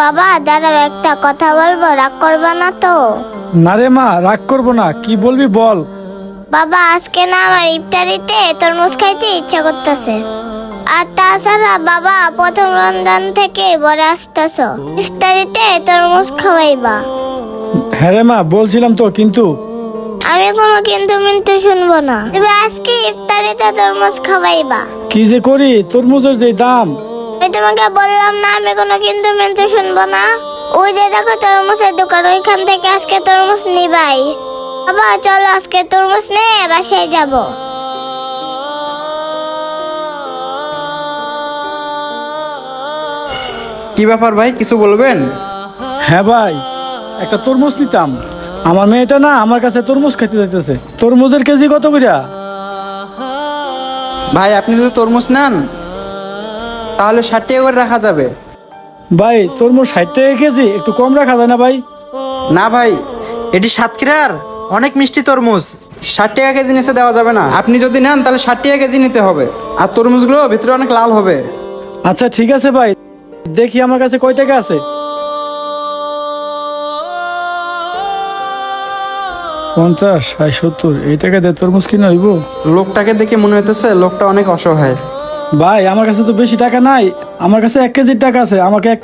বাবা দাঁড়াও, একটা কথা বলবো, রাগ করবে না তো? না রে মা, রাগ করবো না। কি বলবি বল। বাবা আজকে না আমার ইফতারিতে তরমুজ খাইতে ইচ্ছা করতেছে। আর তাছাড়া বাবা প্রথম রমজান থেকে বড় আসতেছ, ইফতারিতে তরমুজ খাওয়াইবা। হ্যাঁ রে মা, বলছিলাম তো, কিন্তু আমি কোনো কিন্তু মিন্তু শুনবো না, তুমি আজকে ইফতারিতে তরমুজ খাওয়াইবা। কি যে করি, তরমুজের যে দাম। আমি তোমাকে বললাম না আমি কোনো কিন্তু মিন্তু শুনবো না। ওই যে দেখো তরমুজের দোকান, ওইখান থেকে আজকে তরমুজ নিবাই। বাবা চলো আজকে তরমুজ নিয়ে বাসায় যাবো। কি ব্যাপার ভাই, কিছু বলবেন? হ্যাঁ ভাই, একটা তরমুজ নিতাম। আমার মেয়েটা না আমার কাছে তরমুজ খেতে যাইতেছে। তরমুজের কেজি কত কইরা? ভাই আপনি যদি তরমুজ নেন তাহলে 60 টাকা করে রাখা যাবে। ভাই তরমুজ 60 টাকা কেজি, একটু কম রাখা যায় না ভাই? না ভাই, এটি সাতক্ষীরার অনেক মিষ্টি তরমুজ, 60 টাকা কেজি নিচে দেওয়া যাবে না। আপনি যদি নেন তাহলে 60 টাকা কেজি নিতে হবে। আর তরমুজগুলো ভিতরে অনেক লাল হবে। আচ্ছা ঠিক আছে ভাই, দেখি আমার কাছে কয় টাকা আছে। 50, 60, 70 এই টাকা দিয়ে তরমুজ কিনে হইব? লোকটাকে দেখে মনে হইতেছে লোকটা অনেক অসহায়। ভাই আমার কাছে তো বেশি টাকা নাই, আমার কাছে 1 কেজির টাকা আছে, আমাকে 1